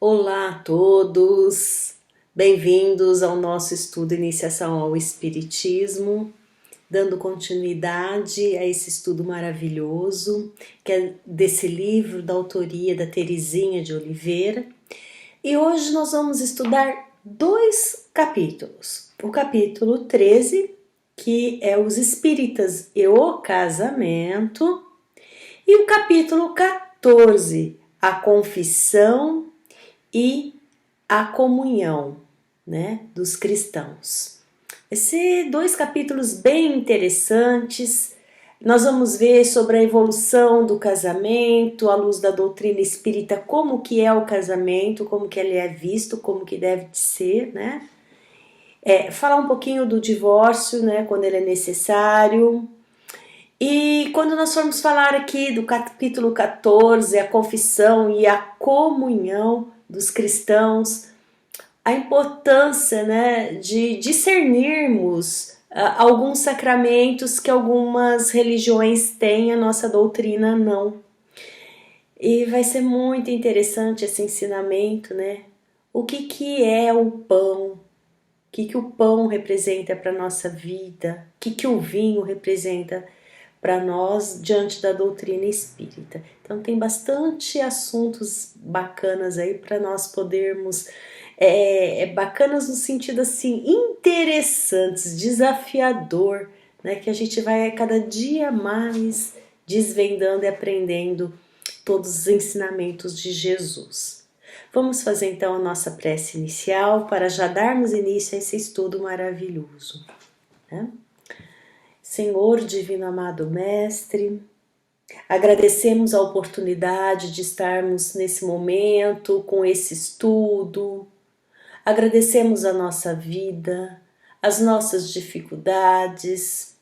Olá a todos, bem-vindos ao nosso estudo Iniciação ao Espiritismo, dando continuidade a esse estudo maravilhoso, que é desse livro da autoria da Terezinha de Oliveira. E hoje nós vamos estudar dois capítulos. O capítulo 13, que é os Espíritas e o Casamento, e o capítulo 14, a Confissão e a comunhão, dos cristãos. Esses dois capítulos bem interessantes. Nós vamos ver sobre a evolução do casamento, à luz da doutrina espírita, como que é o casamento, como que ele é visto, como que deve ser, falar um pouquinho do divórcio, quando ele é necessário. E quando nós formos falar aqui do capítulo 14, a confissão e a comunhão dos cristãos, a importância, de discernirmos alguns sacramentos que algumas religiões têm, a nossa doutrina não. E vai ser muito interessante esse ensinamento, O que é o pão? O que o pão representa para a nossa vida? O que o vinho representa para nós diante da doutrina espírita. Então tem bastante assuntos bacanas aí para nós podermos, bacanas no sentido assim, interessantes, desafiador, que a gente vai cada dia mais desvendando e aprendendo todos os ensinamentos de Jesus. Vamos fazer então a nossa prece inicial para já darmos início a esse estudo maravilhoso, Senhor Divino Amado Mestre, agradecemos a oportunidade de estarmos nesse momento com esse estudo, agradecemos a nossa vida, as nossas dificuldades,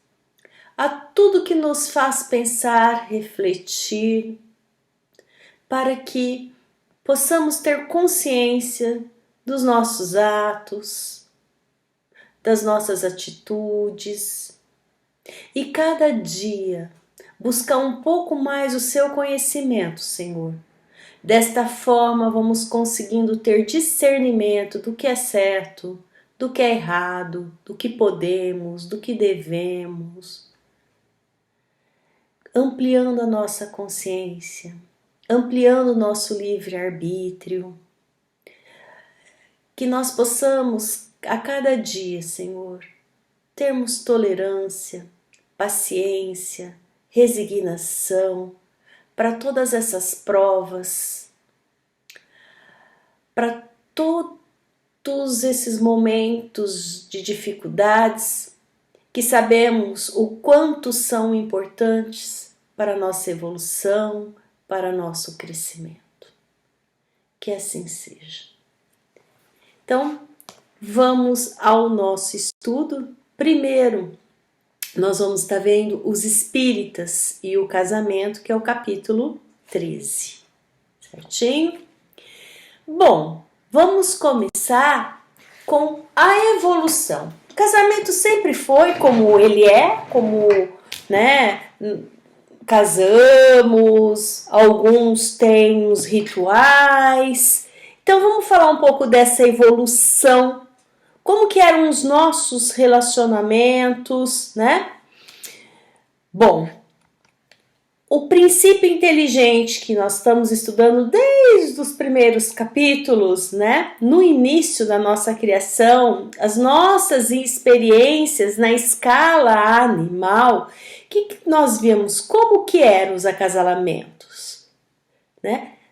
a tudo que nos faz pensar, refletir, para que possamos ter consciência dos nossos atos, das nossas atitudes, e cada dia buscar um pouco mais o seu conhecimento, Senhor. Desta forma vamos conseguindo ter discernimento do que é certo, do que é errado, do que podemos, do que devemos. Ampliando a nossa consciência, ampliando o nosso livre-arbítrio. Que nós possamos a cada dia, Senhor, termos tolerância, paciência, resignação para todas essas provas, para todos esses momentos de dificuldades que sabemos o quanto são importantes para a nossa evolução, para nosso crescimento. Que assim seja. Então, vamos ao nosso estudo. Primeiro, nós vamos estar vendo os Espíritas e o Casamento, que é o capítulo 13, certinho? Bom, vamos começar com a evolução. O casamento sempre foi como ele é, casamos, alguns têm os rituais. Então vamos falar um pouco dessa evolução. Como que eram os nossos relacionamentos, Bom, o princípio inteligente que nós estamos estudando desde os primeiros capítulos, No início da nossa criação, as nossas experiências na escala animal, o que nós vimos? Como que eram os acasalamentos,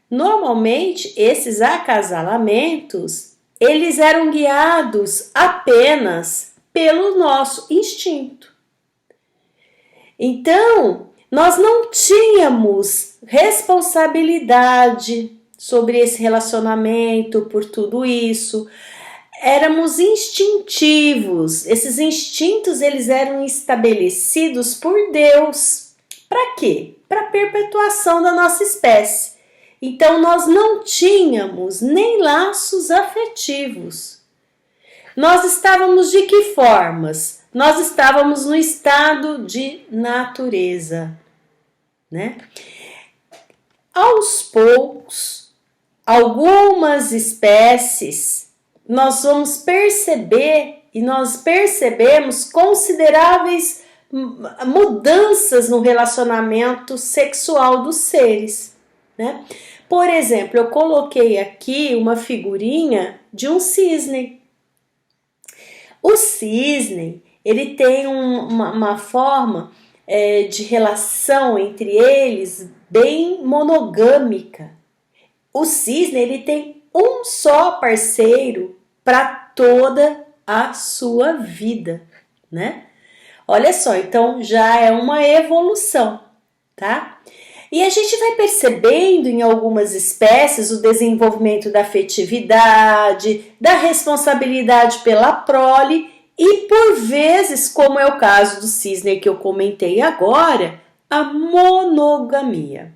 Normalmente, esses acasalamentos eles eram guiados apenas pelo nosso instinto. Então, nós não tínhamos responsabilidade sobre esse relacionamento, por tudo isso. Éramos instintivos. Esses instintos eles eram estabelecidos por Deus. Para quê? Para a perpetuação da nossa espécie. Então, nós não tínhamos nem laços afetivos. Nós estávamos de que formas? Nós estávamos no estado de natureza, Aos poucos, algumas espécies, nós vamos perceber e nós percebemos consideráveis mudanças no relacionamento sexual dos seres, né? Por exemplo, eu coloquei aqui uma figurinha de um cisne. O cisne, ele tem uma forma de relação entre eles bem monogâmica. O cisne, ele tem um só parceiro para toda a sua vida, né? Olha só, então já é uma evolução, tá? E a gente vai percebendo em algumas espécies o desenvolvimento da afetividade, da responsabilidade pela prole e, por vezes, como é o caso do cisne que eu comentei agora, a monogamia.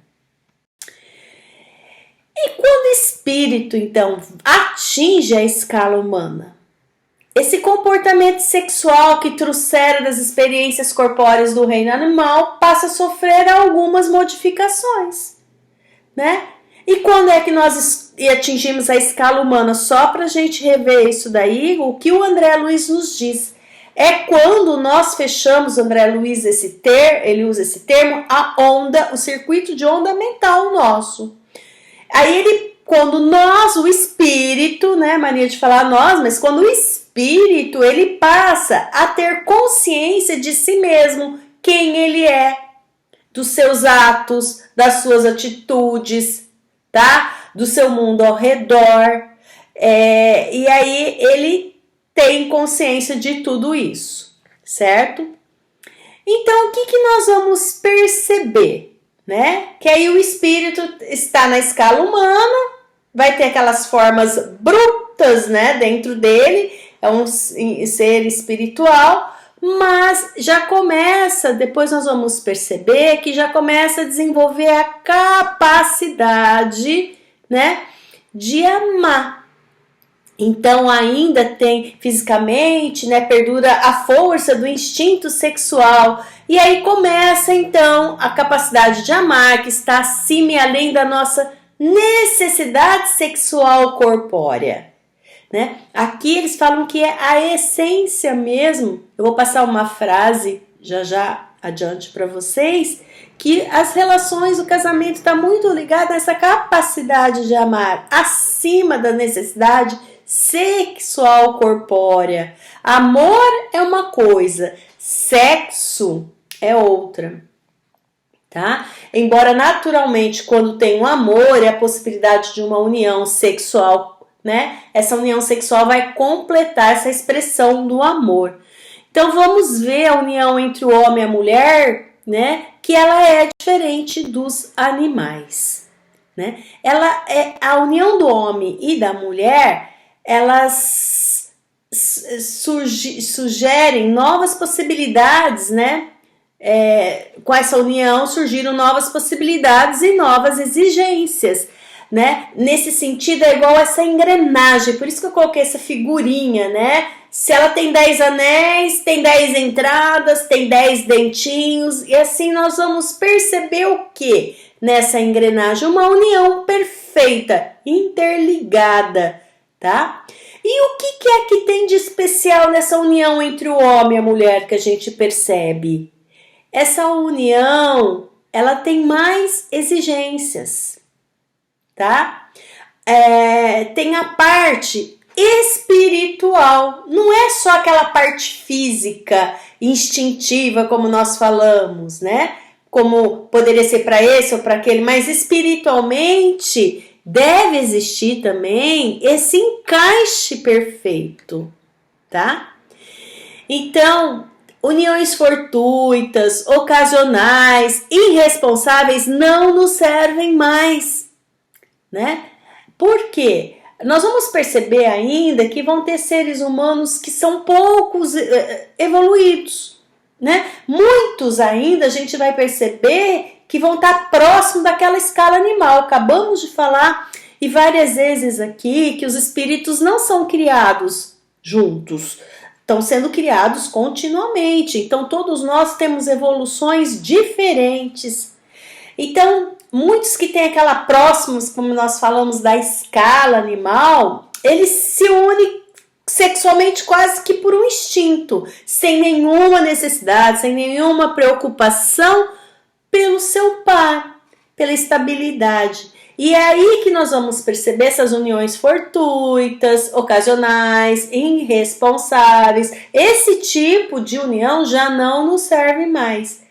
E quando o espírito, então, atinge a escala humana, esse comportamento sexual que trouxeram das experiências corpóreas do reino animal passa a sofrer algumas modificações, né? E quando é que nós atingimos a escala humana? Só para a gente rever isso daí, o que o André Luiz nos diz é quando nós fechamos, André Luiz ele usa esse termo, a onda, o circuito de onda mental nosso. Aí quando nós, o espírito, né, mania de falar nós, mas quando o espírito, ele passa a ter consciência de si mesmo, quem ele é, dos seus atos, das suas atitudes, tá? Do seu mundo ao redor, e aí ele tem consciência de tudo isso, certo? Então, o que nós vamos perceber, né? Que aí o espírito está na escala humana, vai ter aquelas formas brutas, né, dentro dele, é um ser espiritual, mas já começa, depois nós vamos perceber que já começa a desenvolver a capacidade, né, de amar. Então ainda tem fisicamente, né, perdura a força do instinto sexual, e aí começa então a capacidade de amar, que está acima e além da nossa necessidade sexual corpórea, né? Aqui eles falam que é a essência mesmo. Eu vou passar uma frase já adiante para vocês, que as relações do casamento está muito ligada a essa capacidade de amar acima da necessidade sexual corpórea. Amor é uma coisa, sexo é outra. Tá? Embora naturalmente quando tem um amor e a possibilidade de uma união sexual, né? Essa união sexual vai completar essa expressão do amor. Então vamos ver a união entre o homem e a mulher, né? Que ela é diferente dos animais, né? Ela é a união do homem e da mulher, elas sugerem novas possibilidades, né? Com essa união surgiram novas possibilidades e novas exigências, né? Nesse sentido é igual essa engrenagem, por isso que eu coloquei essa figurinha, né? Se ela tem 10 anéis, tem 10 entradas, tem 10 dentinhos, e assim nós vamos perceber o que nessa engrenagem? Uma união perfeita, interligada, tá? E o que é que tem de especial nessa união entre o homem e a mulher que a gente percebe? Essa união, ela tem mais exigências, tá? Tem a parte espiritual, não é só aquela parte física, instintiva, como nós falamos, né? Como poderia ser para esse ou para aquele, mas espiritualmente deve existir também esse encaixe perfeito, tá? Então, uniões fortuitas, ocasionais, irresponsáveis não nos servem mais, né? Por quê? Nós vamos perceber ainda que vão ter seres humanos que são poucos evoluídos, né? Muitos ainda a gente vai perceber que vão estar próximo daquela escala animal. Acabamos de falar e várias vezes aqui que os espíritos não são criados juntos, estão sendo criados continuamente. Então todos nós temos evoluções diferentes. Então muitos que têm aquela próximos, como nós falamos, da escala animal, eles se unem sexualmente quase que por um instinto, sem nenhuma necessidade, sem nenhuma preocupação pelo seu par, pela estabilidade. E é aí que nós vamos perceber essas uniões fortuitas, ocasionais, irresponsáveis. Esse tipo de união já não nos serve mais.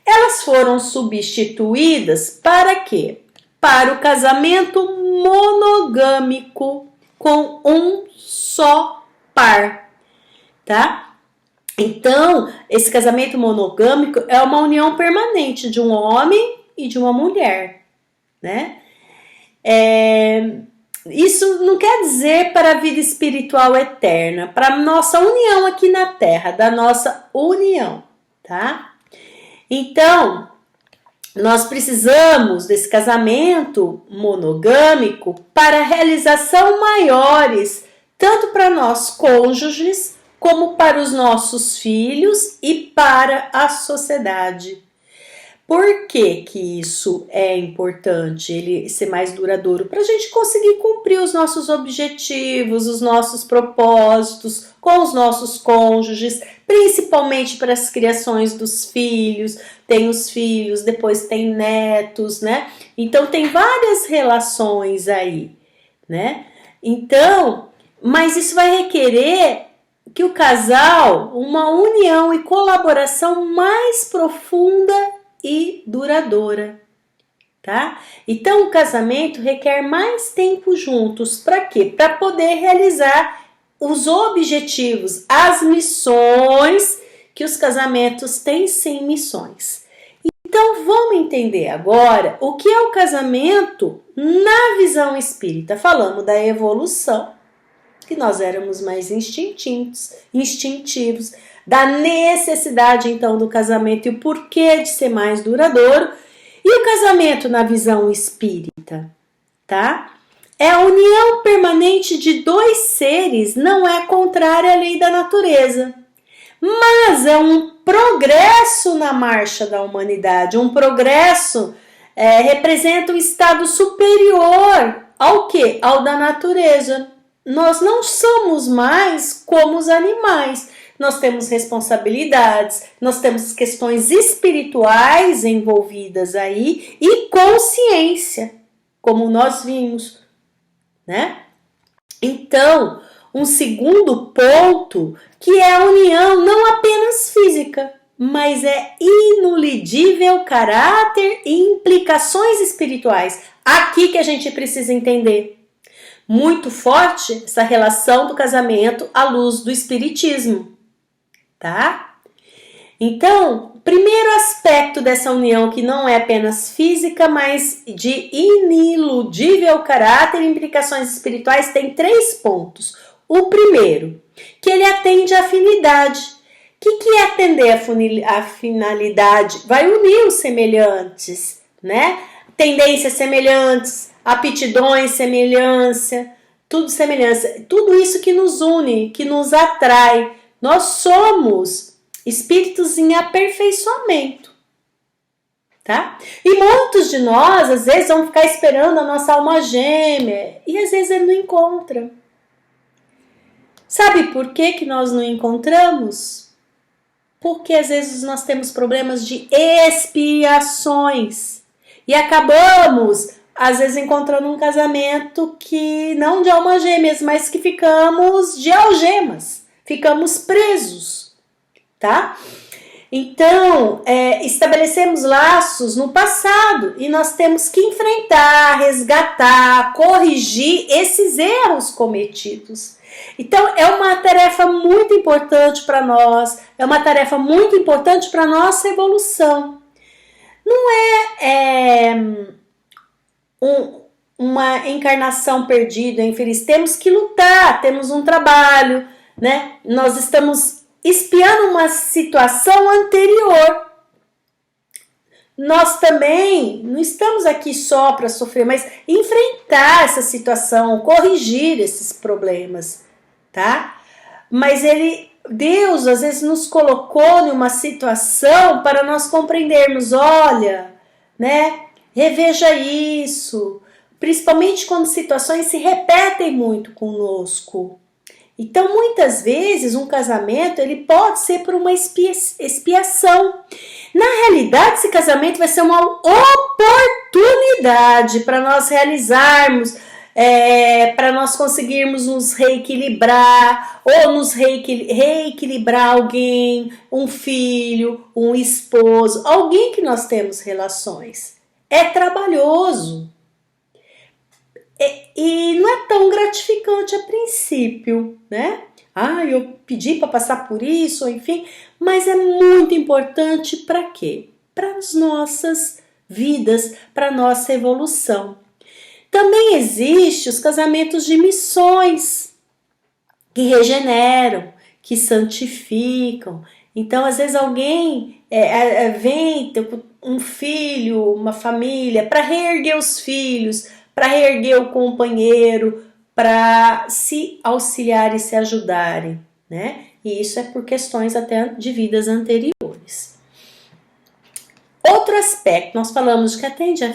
Elas foram substituídas para quê? Para o casamento monogâmico com um só par, tá? Então, esse casamento monogâmico é uma união permanente de um homem e de uma mulher, né? Isso não quer dizer para a vida espiritual eterna, para a nossa união aqui na Terra, da nossa união, tá? Então, nós precisamos desse casamento monogâmico para realização maiores, tanto para nós cônjuges, como para os nossos filhos e para a sociedade. Por que que isso é importante, ele ser mais duradouro? Para a gente conseguir cumprir os nossos objetivos, os nossos propósitos com os nossos cônjuges, principalmente para as criações dos filhos. Tem os filhos, depois tem netos, né? Então tem várias relações aí, né? Então, mas isso vai requerer que o casal, uma união e colaboração mais profunda e duradoura, tá? Então o casamento requer mais tempo juntos, para quê? Para poder realizar os objetivos, as missões que os casamentos têm, sim, missões. Então vamos entender agora o que é o casamento na visão espírita. Falamos da evolução, que nós éramos mais instintivos, da necessidade então do casamento e o porquê de ser mais duradouro. E o casamento na visão espírita, tá? É a união permanente de dois seres, não é contrária à lei da natureza, mas é um progresso na marcha da humanidade. Um progresso representa um estado superior ao quê? Ao da natureza. Nós não somos mais como os animais. Nós temos responsabilidades, nós temos questões espirituais envolvidas aí e consciência, como nós vimos, né? Então, um segundo ponto, que é a união não apenas física, mas é inulidível caráter e implicações espirituais. Aqui que a gente precisa entender. Muito forte essa relação do casamento à luz do espiritismo. Tá? Então, primeiro aspecto dessa união, que não é apenas física, mas de iniludível caráter e implicações espirituais, tem 3 pontos. O primeiro, que ele atende à afinidade. O que é atender a finalidade? Vai unir os semelhantes, né? Tendências semelhantes, aptidões, semelhança, tudo isso que nos une, que nos atrai. Nós somos espíritos em aperfeiçoamento, tá? E muitos de nós, às vezes, vão ficar esperando a nossa alma gêmea e às vezes ele não encontra. Sabe por que nós não encontramos? Porque às vezes nós temos problemas de expiações e acabamos, às vezes, encontrando um casamento que não de alma gêmeas, mas que ficamos de algemas. Ficamos presos, tá? Então, estabelecemos laços no passado e nós temos que enfrentar, resgatar, corrigir esses erros cometidos. Então, é uma tarefa muito importante para nós, é uma tarefa muito importante para a nossa evolução. Não uma encarnação perdida, infeliz. Temos que lutar, temos um trabalho, né? Nós estamos espiando uma situação anterior. Nós também não estamos aqui só para sofrer, mas enfrentar essa situação, corrigir esses problemas, tá? Mas Deus às vezes nos colocou numa situação para nós compreendermos, olha, né? Reveja isso, principalmente quando situações se repetem muito conosco. Então, muitas vezes, um casamento ele pode ser por uma expiação. Na realidade, esse casamento vai ser uma oportunidade para nós realizarmos, para nós conseguirmos nos reequilibrar, ou nos reequilibrar alguém, um filho, um esposo, alguém que nós temos relações. É trabalhoso. E não é tão gratificante a princípio, né? Eu pedi para passar por isso, enfim, mas é muito importante para quê? Para as nossas vidas, para a nossa evolução. Também existem os casamentos de missões, que regeneram, que santificam. Então, às vezes alguém vem um filho, uma família, para reerguer os filhos, para reerguer o companheiro, para se auxiliar e se ajudarem, né? E isso é por questões até de vidas anteriores. Outro aspecto, nós falamos que atende à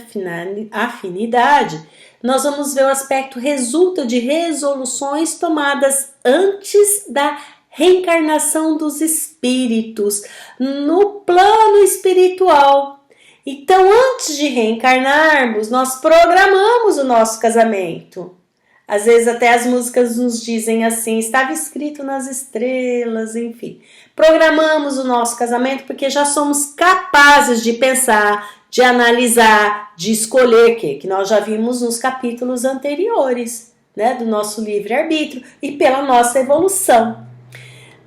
afinidade, nós vamos ver o aspecto resulta de resoluções tomadas antes da reencarnação dos espíritos, no plano espiritual. Então, antes de reencarnarmos, nós programamos o nosso casamento. Às vezes até as músicas nos dizem assim, estava escrito nas estrelas, enfim. Programamos o nosso casamento porque já somos capazes de pensar, de analisar, de escolher, que nós já vimos nos capítulos anteriores, né, do nosso livre-arbítrio e pela nossa evolução,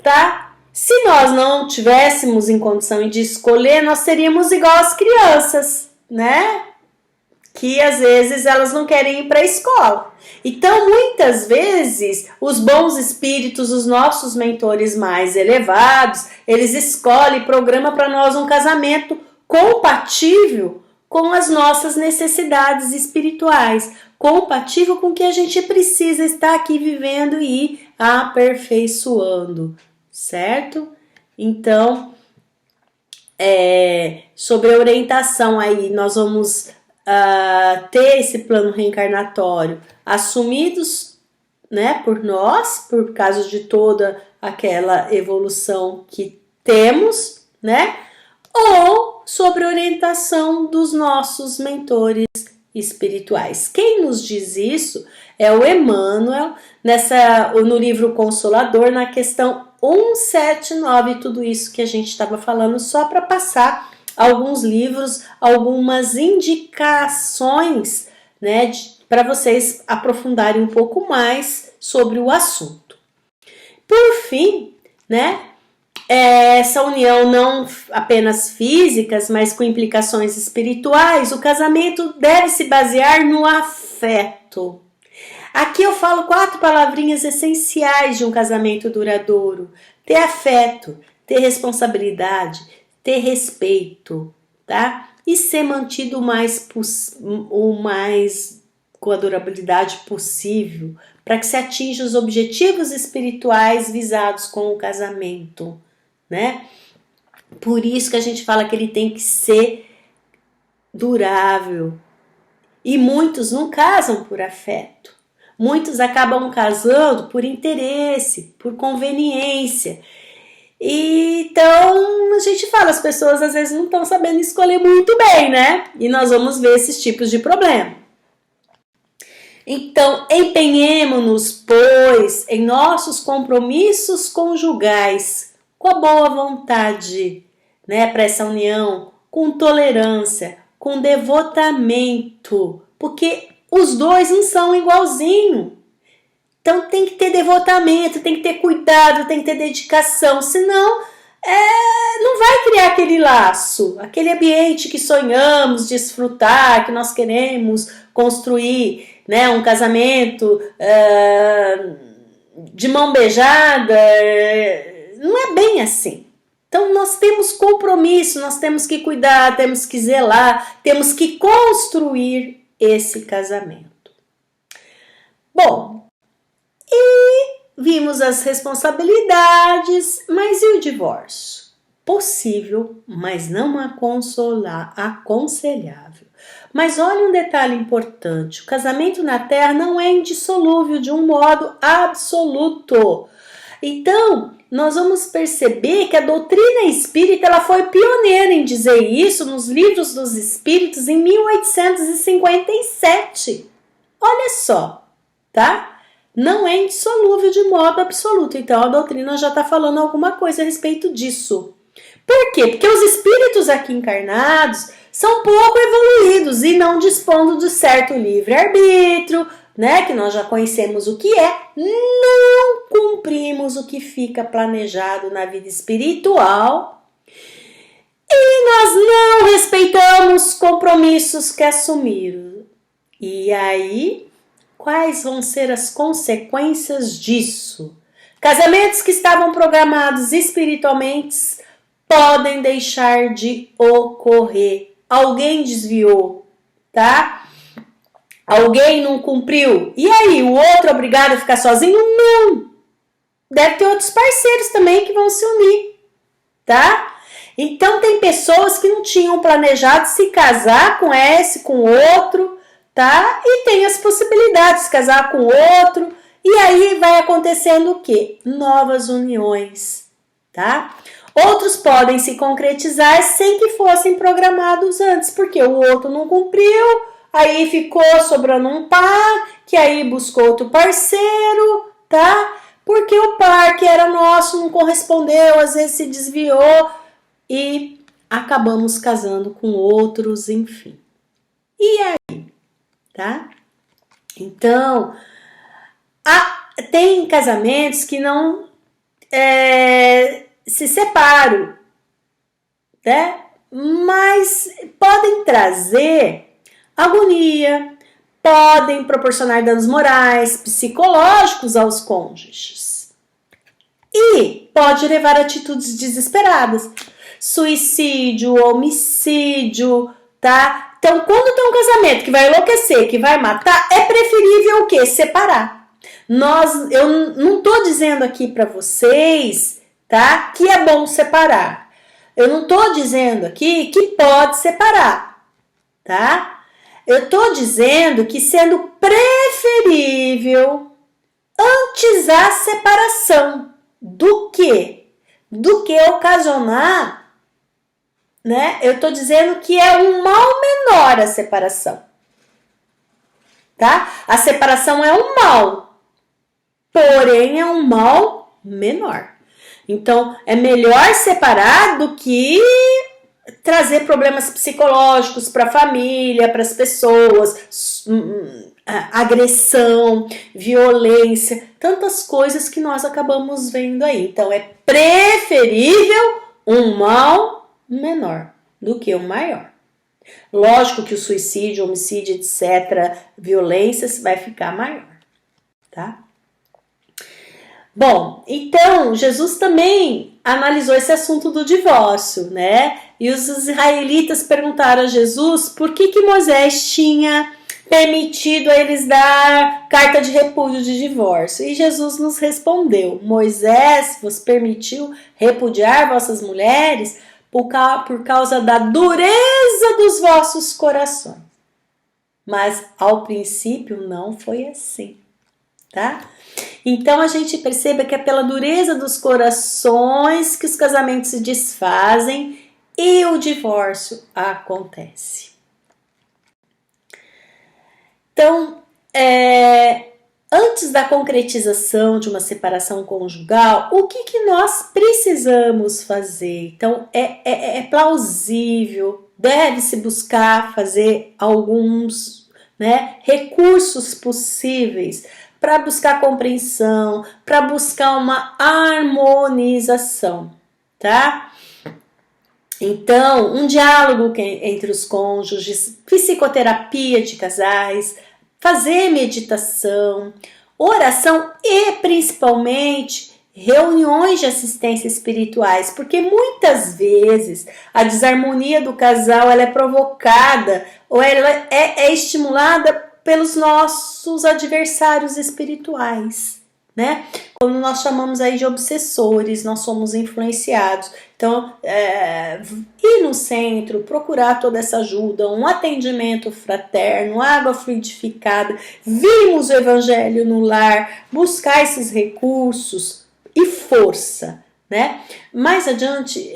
tá? Se nós não tivéssemos em condição de escolher, nós seríamos igual às crianças, né? Que às vezes elas não querem ir para a escola. Então, muitas vezes, os bons espíritos, os nossos mentores mais elevados, eles escolhem e programam para nós um casamento compatível com as nossas necessidades espirituais, compatível com o que a gente precisa estar aqui vivendo e aperfeiçoando, certo? Então, sobre a orientação aí, nós vamos ter esse plano reencarnatório assumidos, né, por nós, por causa de toda aquela evolução que temos, né, ou sobre a orientação dos nossos mentores espirituais. Quem nos diz isso é o Emmanuel, no livro Consolador, na questão 179, tudo isso que a gente estava falando, só para passar alguns livros, algumas indicações, né, para vocês aprofundarem um pouco mais sobre o assunto. Por fim, né, essa união não apenas físicas, mas com implicações espirituais, o casamento deve se basear no afeto. Aqui eu falo 4 palavrinhas essenciais de um casamento duradouro: ter afeto, ter responsabilidade, ter respeito, tá? E ser mantido o mais com a durabilidade possível, para que se atinja os objetivos espirituais visados com o casamento, né? Por isso que a gente fala que ele tem que ser durável. E muitos não casam por afeto. Muitos acabam casando por interesse, por conveniência. Então, a gente fala, as pessoas às vezes não estão sabendo escolher muito bem, né? E nós vamos ver esses tipos de problema. Então, empenhemo-nos, pois, em nossos compromissos conjugais, com a boa vontade, né, para essa união, com tolerância, com devotamento, porque os dois não são igualzinhos. Então tem que ter devotamento, tem que ter cuidado, tem que ter dedicação, senão não vai criar aquele laço, aquele ambiente que sonhamos desfrutar, que nós queremos construir, né, um casamento de mão beijada, não é bem assim. Então nós temos compromisso, nós temos que cuidar, temos que zelar, temos que construir esse casamento. Bom, e vimos as responsabilidades, mas e o divórcio? possível, mas não aconselhável. Mas olha um detalhe importante, o casamento na Terra não é indissolúvel de um modo absoluto. Então, nós vamos perceber que a doutrina espírita ela foi pioneira em dizer isso nos livros dos espíritos em 1857. Olha só, tá? Não é indissolúvel de modo absoluto. Então, a doutrina já está falando alguma coisa a respeito disso. Por quê? Porque os espíritos aqui encarnados são pouco evoluídos e não dispondo de certo livre-arbítrio, né, que nós já conhecemos o que é, não cumprimos o que fica planejado na vida espiritual e nós não respeitamos compromissos que assumiram. E aí, quais vão ser as consequências disso? Casamentos que estavam programados espiritualmente podem deixar de ocorrer. Alguém desviou, tá? Alguém não cumpriu. E aí, o outro é obrigado a ficar sozinho? Não. Deve ter outros parceiros também que vão se unir, tá? Então, tem pessoas que não tinham planejado se casar com esse, com outro, tá? E tem as possibilidades de se casar com outro. E aí, vai acontecendo o quê? Novas uniões, tá? Outros podem se concretizar sem que fossem programados antes, porque o outro não cumpriu, aí ficou sobrando um par, que aí buscou outro parceiro, tá? Porque o par que era nosso não correspondeu, às vezes se desviou e acabamos casando com outros, enfim. E aí, tá? Então, tem casamentos que não se separam, né? Mas podem trazer agonia, podem proporcionar danos morais, psicológicos aos cônjuges. E pode levar a atitudes desesperadas, suicídio, homicídio, tá? Então, quando tem um casamento que vai enlouquecer, que vai matar, é preferível o quê? Separar. Eu não tô dizendo aqui para vocês, tá, que é bom separar. Eu não tô dizendo aqui que pode separar, tá? Eu tô dizendo que sendo preferível antes a separação do que ocasionar, né? Eu tô dizendo que é um mal menor a separação, tá? A separação é um mal, porém é um mal menor. Então, é melhor separar do que trazer problemas psicológicos para a família, para as pessoas, agressão, violência, tantas coisas que nós acabamos vendo aí. Então, é preferível um mal menor do que um maior. Lógico que o suicídio, homicídio, etc., violências vai ficar maior, tá? Bom, então, Jesus também analisou esse assunto do divórcio, né? E os israelitas perguntaram a Jesus por que Moisés tinha permitido a eles dar carta de repúdio de divórcio. E Jesus nos respondeu: Moisés vos permitiu repudiar vossas mulheres por causa da dureza dos vossos corações. Mas, ao princípio, não foi assim, tá? Então, a gente percebe que é pela dureza dos corações que os casamentos se desfazem e o divórcio acontece. Então, antes da concretização de uma separação conjugal, o que nós precisamos fazer? Então, é plausível, deve-se buscar fazer alguns, né, recursos possíveis para buscar compreensão, para buscar uma harmonização, tá? Então, um diálogo entre os cônjuges, psicoterapia de casais, fazer meditação, oração e, principalmente, reuniões de assistência espirituais, porque muitas vezes a desarmonia do casal ela é provocada ou ela é estimulada pelos nossos adversários espirituais, né? quando nós chamamos aí de obsessores, nós somos influenciados. Então, ir no centro, procurar toda essa ajuda, um atendimento fraterno, água fluidificada, vimos o evangelho no lar, buscar esses recursos e força, né? Mais adiante,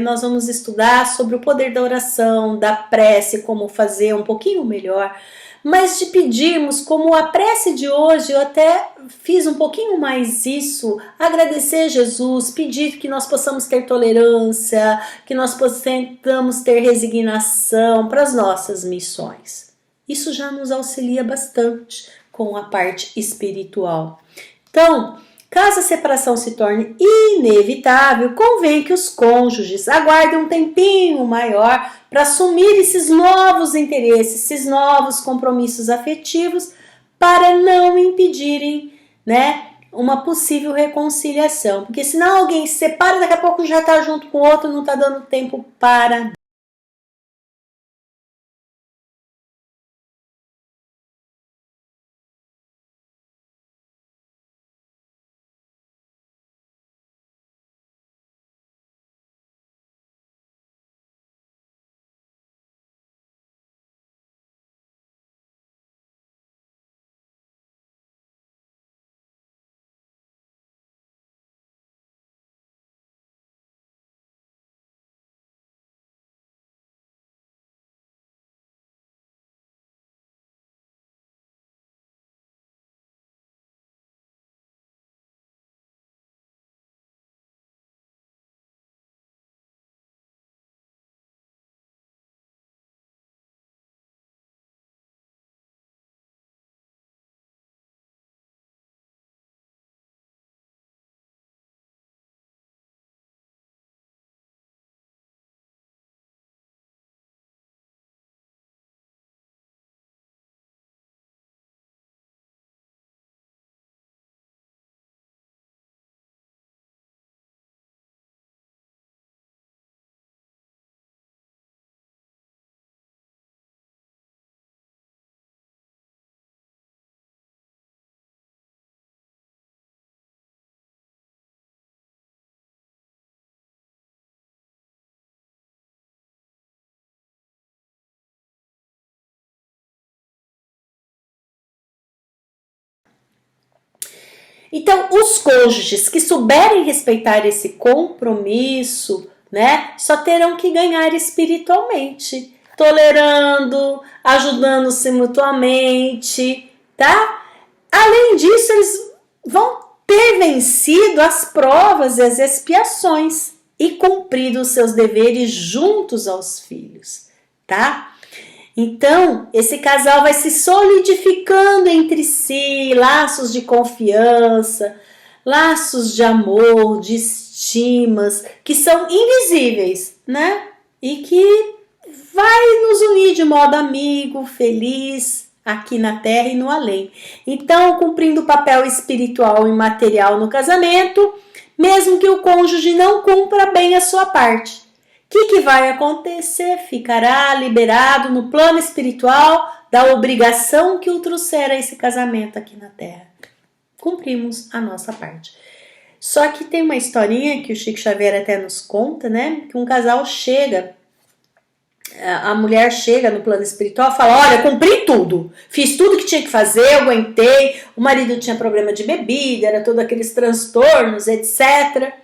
nós vamos estudar sobre o poder da oração, da prece, como fazer um pouquinho melhor, mas de pedirmos, como a prece de hoje, eu até fiz um pouquinho mais isso, agradecer Jesus, pedir que nós possamos ter tolerância, que nós possamos ter resignação para as nossas missões. Isso já nos auxilia bastante com a parte espiritual. Então, caso a separação se torne inevitável, convém que os cônjuges aguardem um tempinho maior para assumir esses novos interesses, esses novos compromissos afetivos, para não impedirem, né, uma possível reconciliação. Porque senão alguém se separa, daqui a pouco já está junto com o outro, não está dando tempo para... Então, os cônjuges que souberem respeitar esse compromisso, né, só terão que ganhar espiritualmente, tolerando, ajudando-se mutuamente, tá? Além disso, eles vão ter vencido as provas e as expiações e cumprido os seus deveres juntos aos filhos, tá? Então, esse casal vai se solidificando entre si, laços de confiança, laços de amor, de estimas, que são invisíveis, né? E que vai nos unir de modo amigo, feliz, aqui na terra e no além. Então, cumprindo o papel espiritual e material no casamento, mesmo que o cônjuge não cumpra bem a sua parte. O que vai acontecer? Ficará liberado no plano espiritual da obrigação que o trouxera a esse casamento aqui na Terra. Cumprimos a nossa parte. Só que tem uma historinha que o Chico Xavier até nos conta, né? Que um casal chega, a mulher chega no plano espiritual e fala: olha, cumpri tudo, fiz tudo que tinha que fazer, aguentei, o marido tinha problema de bebida, era todos aqueles transtornos, etc.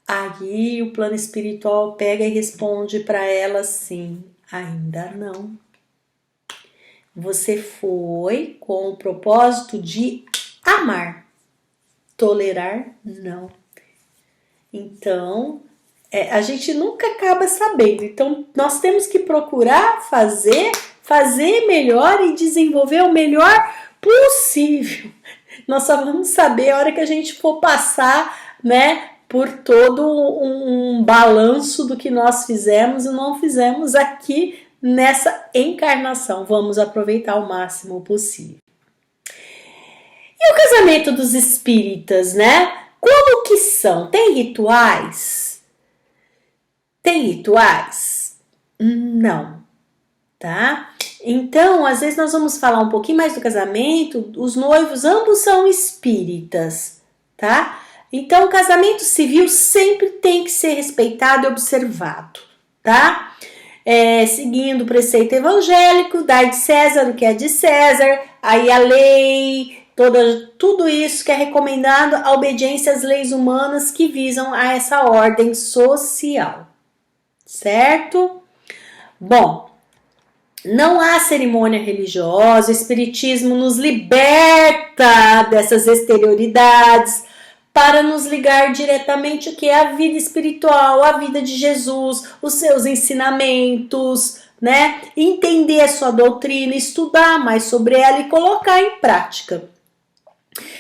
Aí o plano espiritual pega e responde para ela assim: ainda não. Você foi com o propósito de amar, tolerar não. Então, a gente nunca acaba sabendo. Então, nós temos que procurar fazer melhor e desenvolver o melhor possível. Nós só vamos saber a hora que a gente for passar, né, por todo um balanço do que nós fizemos e não fizemos aqui nessa encarnação. Vamos aproveitar o máximo possível. E o casamento dos espíritas, né? Como que são? Tem rituais? Tem rituais? Não, tá? Então, às vezes nós vamos falar um pouquinho mais do casamento. Os noivos ambos são espíritas, tá? Então, o casamento civil sempre tem que ser respeitado e observado, tá? Seguindo o preceito evangélico, dai de César o que é de César, aí a lei, tudo isso que é recomendado, a obediência às leis humanas que visam a essa ordem social, certo? Bom, não há cerimônia religiosa, o Espiritismo nos liberta dessas exterioridades para nos ligar diretamente o que é a vida espiritual, a vida de Jesus, os seus ensinamentos, né? Entender a sua doutrina, estudar mais sobre ela e colocar em prática.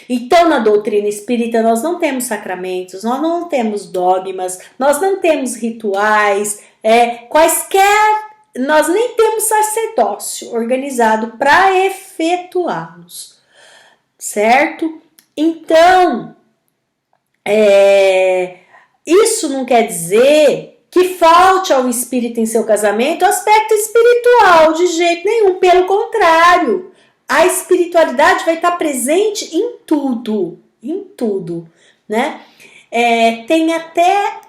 Então, na doutrina espírita, nós não temos sacramentos, nós não temos dogmas, nós não temos rituais, quaisquer, nós nem temos sacerdócio organizado para efetuá-los, certo? Então, isso não quer dizer que falte ao espírito em seu casamento o aspecto espiritual, de jeito nenhum, pelo contrário. A espiritualidade vai estar presente em tudo, né? Tem até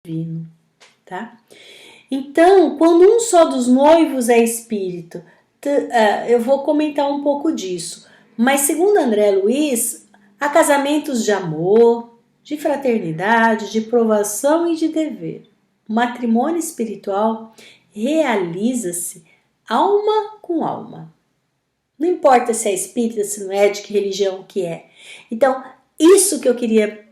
divino, tá? Então, quando um só dos noivos é espírito, eu vou comentar um pouco disso, mas segundo André Luiz, há casamentos de amor, de fraternidade, de provação e de dever. O matrimônio espiritual realiza-se alma com alma. Não importa se é espírita, se não é, de que religião que é. Então, isso que eu queria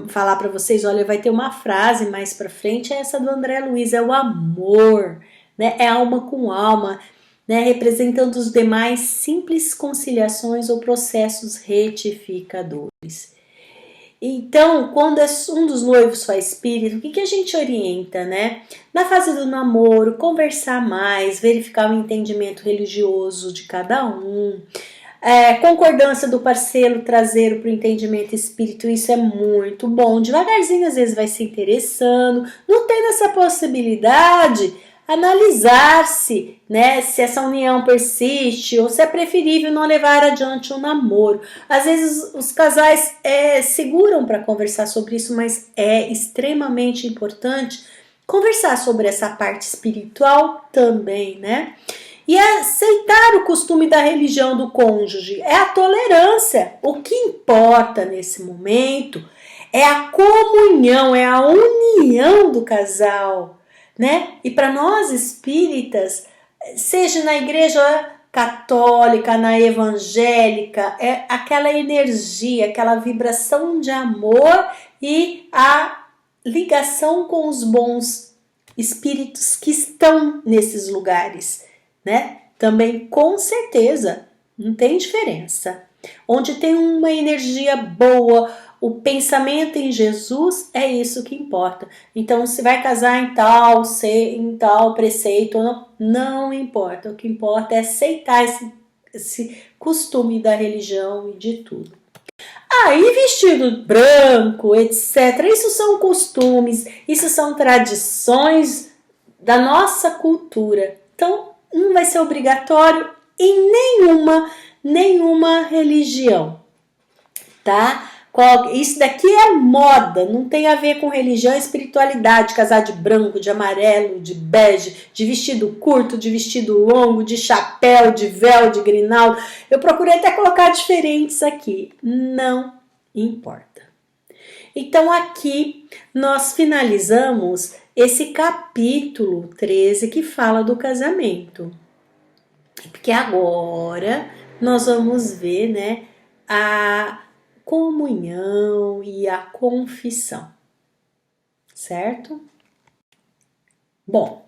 falar para vocês, olha, vai ter uma frase mais para frente, é essa do André Luiz, é o amor, né? É alma com alma, né? Representando os demais simples conciliações ou processos retificadores. Então, quando um dos noivos faz espírito, o que a gente orienta, né? Na fase do namoro, conversar mais, verificar o entendimento religioso de cada um, concordância do parceiro traseiro para o entendimento espírito, isso é muito bom. Devagarzinho, às vezes, vai se interessando. Não tendo essa possibilidade, analisar-se, né, se essa união persiste ou se é preferível não levar adiante um namoro. Às vezes os casais seguram para conversar sobre isso, mas é extremamente importante conversar sobre essa parte espiritual também, né? E aceitar o costume da religião do cônjuge, é a tolerância. O que importa nesse momento é a comunhão, é a união do casal, né? E para nós espíritas, seja na igreja católica, na evangélica, é aquela energia, aquela vibração de amor e a ligação com os bons espíritos que estão nesses lugares, né? Também com certeza, não tem diferença. Onde tem uma energia boa, o pensamento em Jesus, é isso que importa. Então, se vai casar em tal preceito, não importa. O que importa é aceitar esse costume da religião e de tudo. Aí, vestido branco, etc. Isso são costumes, isso são tradições da nossa cultura. Então, não vai ser obrigatório em nenhuma religião, tá? Isso daqui é moda, não tem a ver com religião e espiritualidade, casar de branco, de amarelo, de bege, de vestido curto, de vestido longo, de chapéu, de véu, de grinaldo. Eu procurei até colocar diferentes aqui, não importa. Então aqui nós finalizamos esse capítulo 13 que fala do casamento. Porque agora nós vamos ver, né, a comunhão e a confissão, certo? Bom,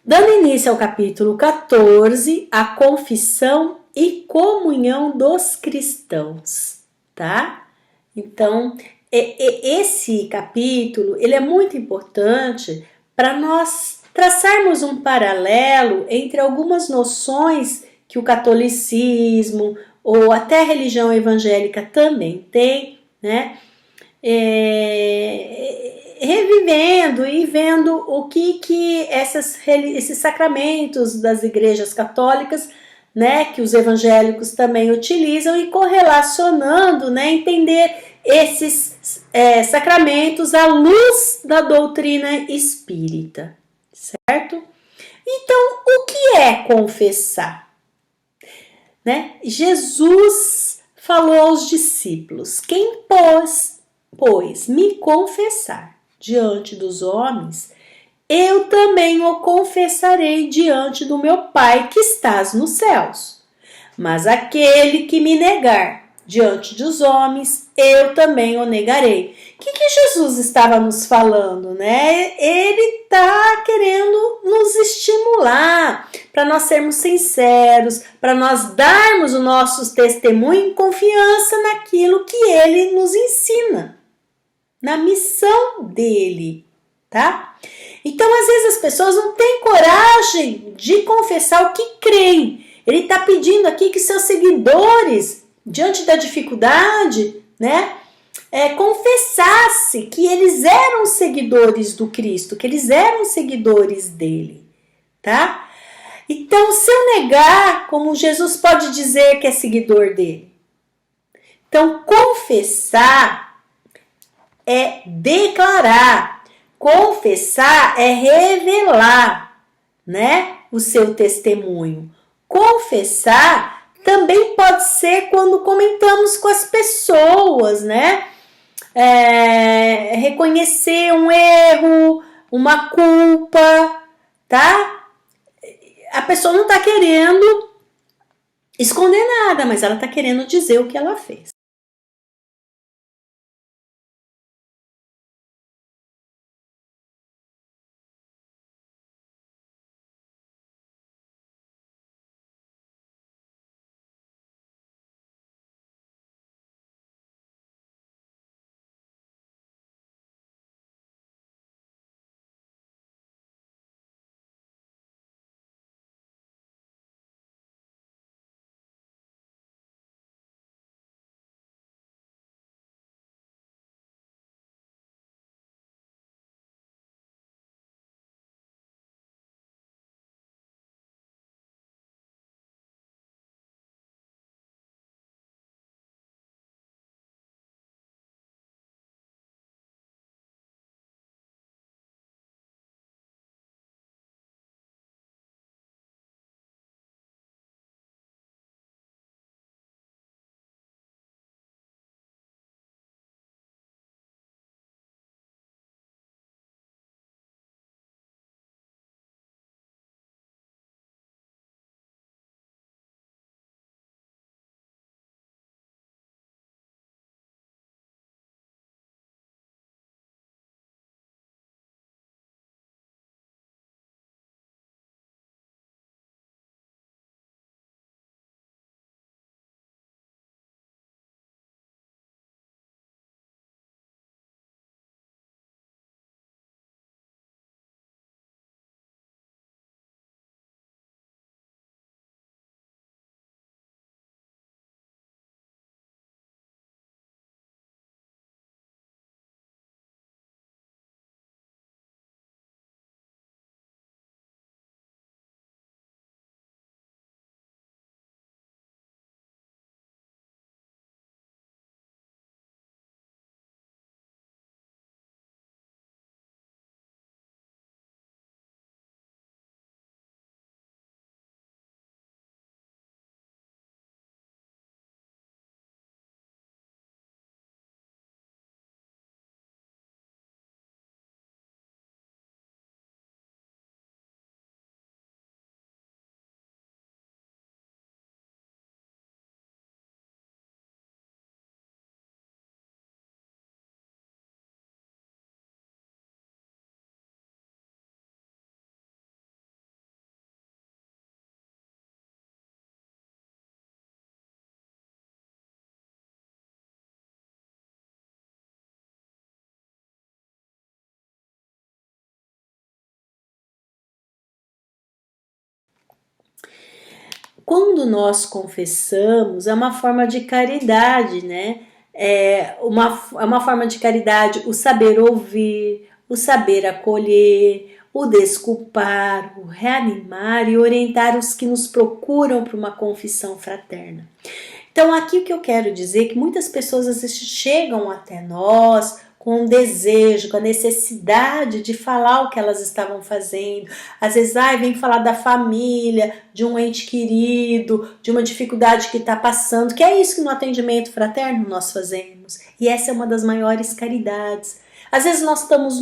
dando início ao capítulo 14, a confissão e comunhão dos cristãos, tá? Então, esse capítulo, ele é muito importante para nós traçarmos um paralelo entre algumas noções que o catolicismo ou até a religião evangélica também tem, né? Revivendo e vendo o que esses sacramentos das igrejas católicas, né, que os evangélicos também utilizam, e correlacionando, né, entender esses sacramentos à luz da doutrina espírita, certo? Então, o que é confessar? Né? Jesus falou aos discípulos: quem pois me confessar diante dos homens, eu também o confessarei diante do meu Pai que estás nos céus. Mas aquele que me negar diante dos homens, eu também o negarei. O que Jesus estava nos falando, né? Ele está querendo nos estimular para nós sermos sinceros, para nós darmos o nosso testemunho em confiança naquilo que ele nos ensina, na missão dele, tá? Então, às vezes as pessoas não têm coragem de confessar o que creem. Ele está pedindo aqui que seus seguidores, diante da dificuldade, né, confessasse que eles eram seguidores do Cristo, que eles eram seguidores dele, tá? Então, se eu negar, como Jesus pode dizer que é seguidor dele? Então, confessar é declarar, confessar é revelar, né, o seu testemunho. Confessar também pode ser quando comentamos com as pessoas, né? Reconhecer um erro, uma culpa, tá? A pessoa não tá querendo esconder nada, mas ela tá querendo dizer o que ela fez. quando nós confessamos, é uma forma de caridade, né? É uma forma de caridade o saber ouvir, o saber acolher, o desculpar, o reanimar e orientar os que nos procuram para uma confissão fraterna. Então, aqui o que eu quero dizer é que muitas pessoas às vezes chegam até nós com um desejo, com a necessidade de falar o que elas estavam fazendo. Às vezes, vem falar da família, de um ente querido, de uma dificuldade que está passando, que é isso que no atendimento fraterno nós fazemos. E essa é uma das maiores caridades. Às vezes nós estamos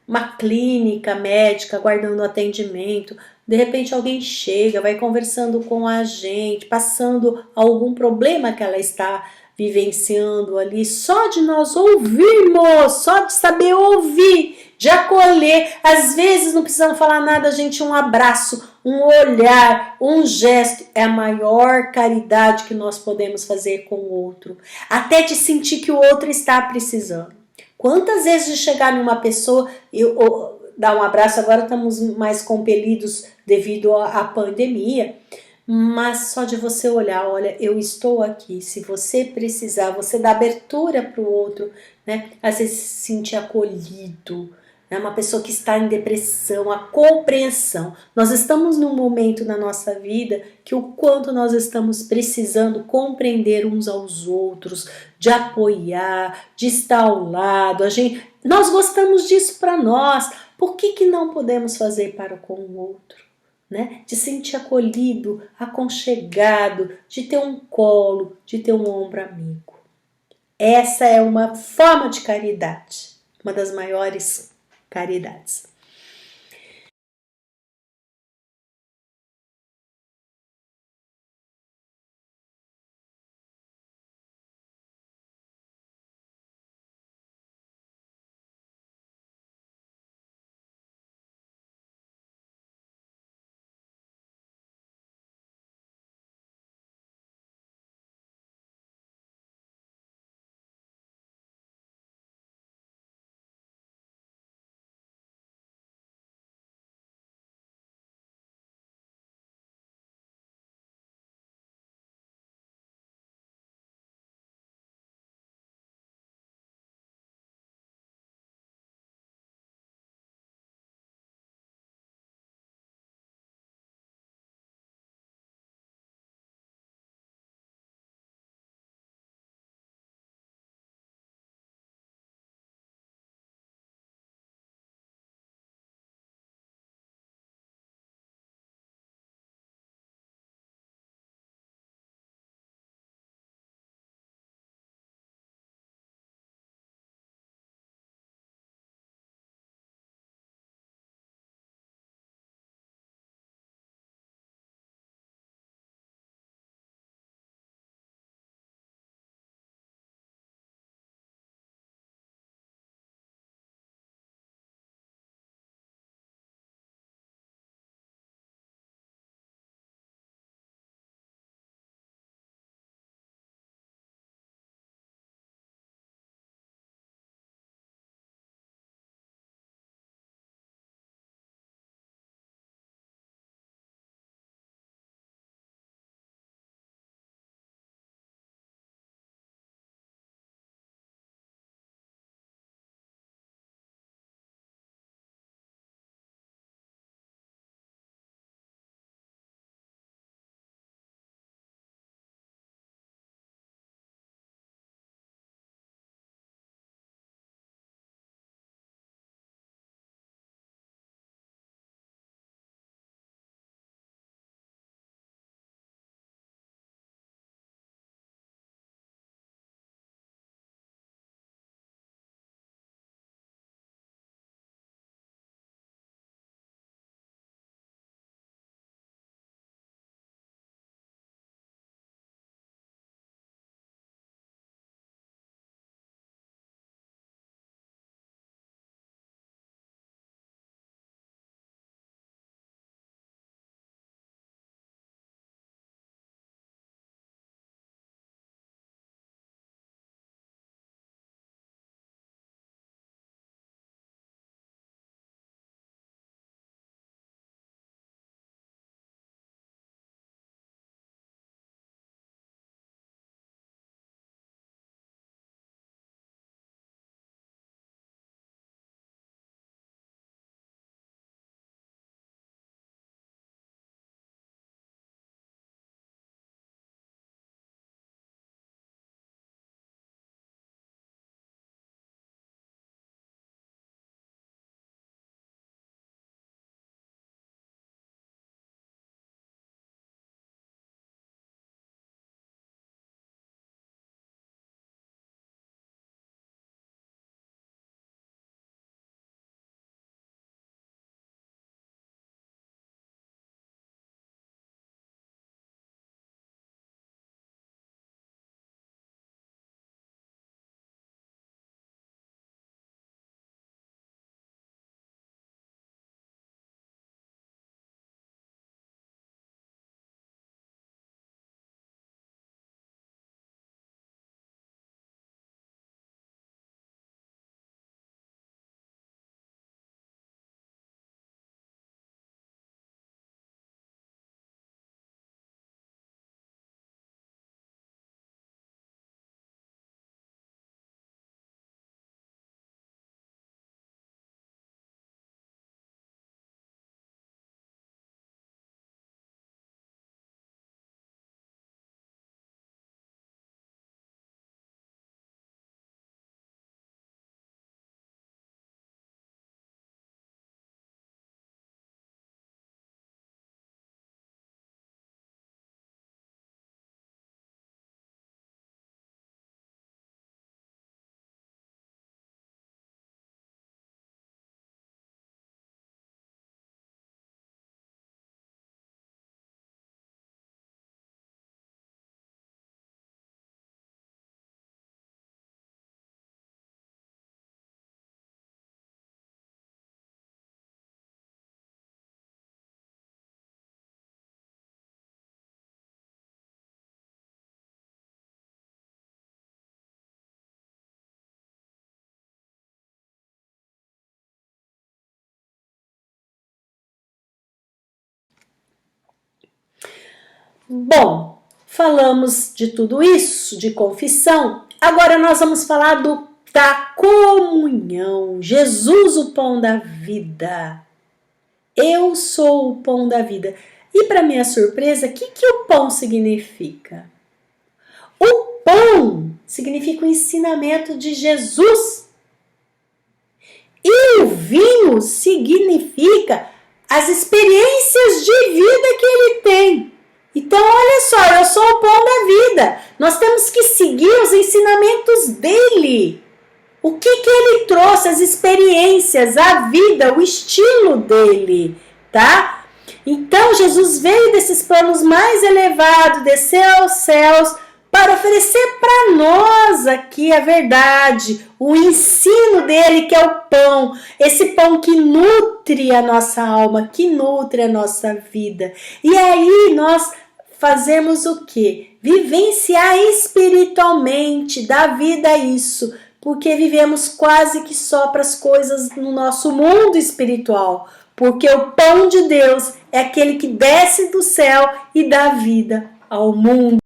uma clínica médica aguardando atendimento, de repente alguém chega, vai conversando com a gente, passando algum problema que ela está vivenciando ali, só de nós ouvirmos, só de saber ouvir, de acolher, às vezes não precisamos falar nada, gente, um abraço, um olhar, um gesto, é a maior caridade que nós podemos fazer com o outro, até de sentir que o outro está precisando. Quantas vezes de chegar numa pessoa e dar um abraço, agora estamos mais compelidos devido à pandemia, mas só de você olhar, olha, eu estou aqui, se você precisar, você dá abertura para o outro, né? Às vezes se sentir acolhido, né? Uma pessoa que está em depressão, a compreensão. Nós estamos num momento na nossa vida que o quanto nós estamos precisando compreender uns aos outros, de apoiar, de estar ao lado. Nós gostamos disso para nós, por que não podemos fazer para com o outro? Né? De sentir acolhido, aconchegado, de ter um colo, de ter um ombro amigo. Essa é uma forma de caridade, uma das maiores caridades. Bom, falamos de tudo isso, de confissão. Agora nós vamos falar da comunhão. Jesus, o pão da vida. Eu sou o pão da vida. E para minha surpresa, o que o pão significa? O pão significa o ensinamento de Jesus. E o vinho significa as experiências de vida que ele tem. Então, olha só, eu sou o pão da vida. Nós temos que seguir os ensinamentos dele. O que ele trouxe, as experiências, a vida, o estilo dele, tá? Então, Jesus veio desses planos mais elevados, desceu aos céus, para oferecer para nós aqui a verdade, o ensino dele que é o pão, esse pão que nutre a nossa alma, que nutre a nossa vida. E aí nós fazemos o quê? Vivenciar espiritualmente, dar vida a isso, porque vivemos quase que só para as coisas no nosso mundo espiritual, porque o pão de Deus é aquele que desce do céu e dá vida ao mundo.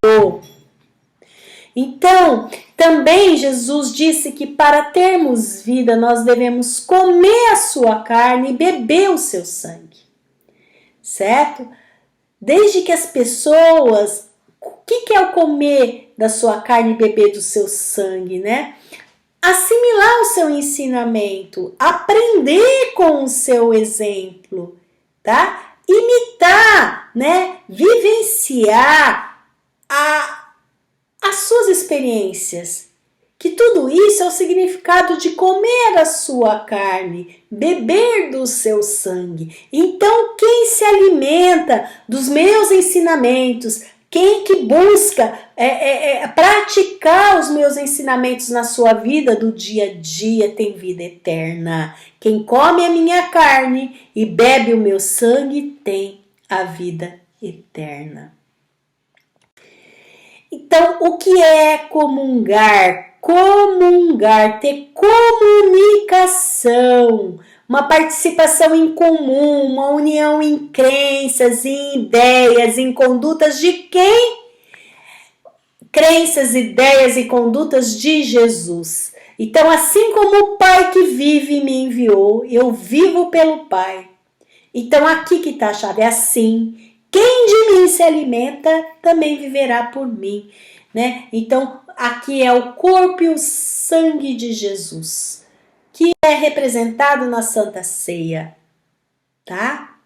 Então, também Jesus disse que para termos vida nós devemos comer a sua carne e beber o seu sangue, certo? Desde que as pessoas, o que é o comer da sua carne e beber do seu sangue, né? Assimilar o seu ensinamento, aprender com o seu exemplo, tá? Imitar, né? Vivenciar as suas experiências. Que tudo isso é o significado de comer a sua carne, beber do seu sangue. Então, quem se alimenta dos meus ensinamentos, quem que busca praticar os meus ensinamentos na sua vida do dia a dia tem vida eterna. Quem come a minha carne e bebe o meu sangue tem a vida eterna. Então, o que é comungar? Comungar, ter comunicação, uma participação em comum, uma união em crenças, em ideias, em condutas de quem? Crenças, ideias e condutas de Jesus. Então, assim como o Pai que vive me enviou, eu vivo pelo Pai. Então, aqui que está a chave, é assim. Quem de mim se alimenta, também viverá por mim, né? Então, aqui é o corpo e o sangue de Jesus, que é representado na Santa Ceia, tá?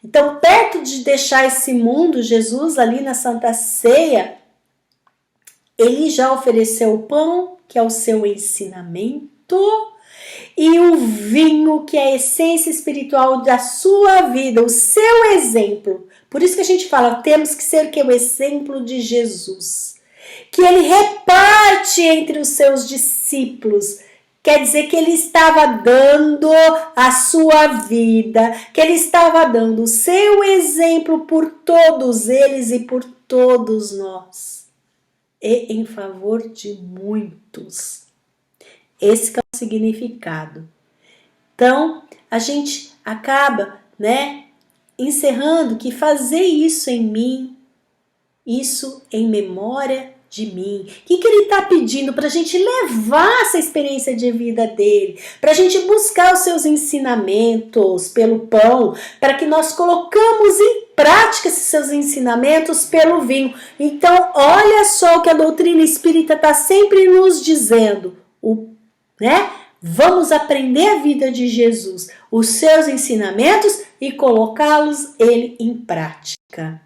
Então, perto de deixar esse mundo, Jesus ali na Santa Ceia, ele já ofereceu o pão, que é o seu ensinamento, e o vinho, que é a essência espiritual da sua vida, o seu exemplo. Por isso que a gente fala, temos que ser o exemplo de Jesus. Que ele reparte entre os seus discípulos. Quer dizer que ele estava dando a sua vida, que ele estava dando o seu exemplo por todos eles e por todos nós. E em favor de muitos. Esse que é o significado. Então, a gente acaba, né, encerrando que fazer isso em mim, isso em memória de mim. O que ele está pedindo? Para a gente levar essa experiência de vida dele, para a gente buscar os seus ensinamentos pelo pão, para que nós colocamos em prática esses seus ensinamentos pelo vinho. Então, olha só o que a doutrina espírita está sempre nos dizendo, né? Vamos aprender a vida de Jesus, os seus ensinamentos e colocá-los ele em prática.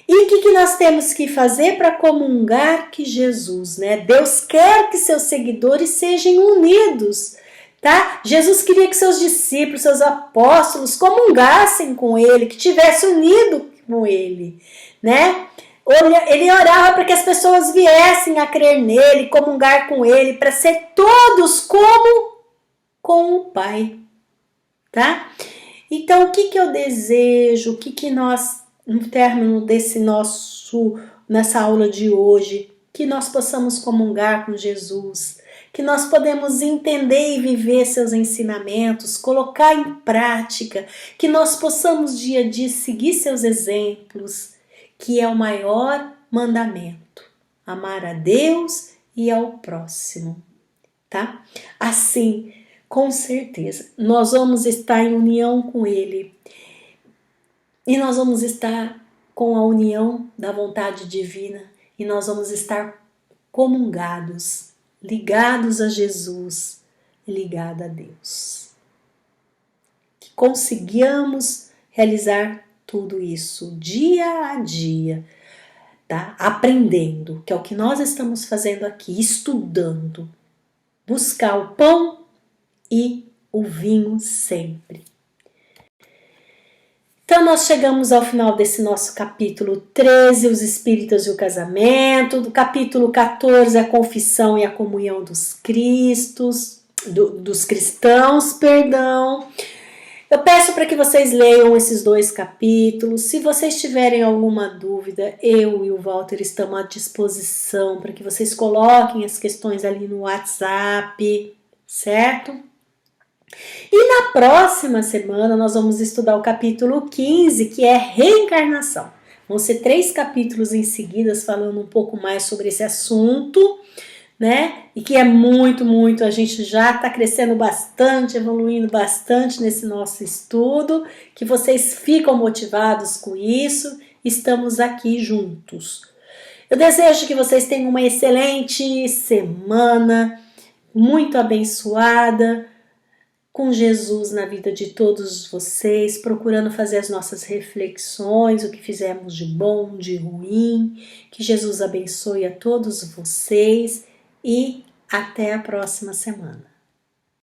E o que nós temos que fazer para comungar que Jesus, né? Deus quer que seus seguidores sejam unidos, tá? Jesus queria que seus discípulos, seus apóstolos comungassem com ele, que tivessem unido com ele, né? Ele orava para que as pessoas viessem a crer nele, comungar com ele, para ser todos como com o Pai, tá? Então, o que eu desejo, o que nós, no término nessa aula de hoje, que nós possamos comungar com Jesus, que nós podemos entender e viver seus ensinamentos, colocar em prática, que nós possamos dia a dia seguir seus exemplos, que é o maior mandamento: amar a Deus e ao próximo, tá? Assim, com certeza, nós vamos estar em união com Ele e nós vamos estar com a união da vontade divina e nós vamos estar comungados, ligados a Jesus e ligados a Deus. Que consigamos realizar tudo isso dia a dia, tá? Aprendendo, que é o que nós estamos fazendo aqui, estudando, buscar o pão e o vinho sempre. Então nós chegamos ao final desse nosso capítulo 13, os espíritas e o casamento, do capítulo 14, a confissão e a comunhão dos cristãos, perdão. Eu peço para que vocês leiam esses 2 capítulos. Se vocês tiverem alguma dúvida, eu e o Walter estamos à disposição para que vocês coloquem as questões ali no WhatsApp, certo? E na próxima semana nós vamos estudar o capítulo 15, que é reencarnação. Vão ser 3 capítulos em seguida falando um pouco mais sobre esse assunto, né? E que é muito, a gente já está crescendo bastante, evoluindo bastante nesse nosso estudo, que vocês ficam motivados com isso, estamos aqui juntos. Eu desejo que vocês tenham uma excelente semana, muito abençoada, com Jesus na vida de todos vocês, procurando fazer as nossas reflexões, o que fizemos de bom, de ruim. Que Jesus abençoe a todos vocês e até a próxima semana.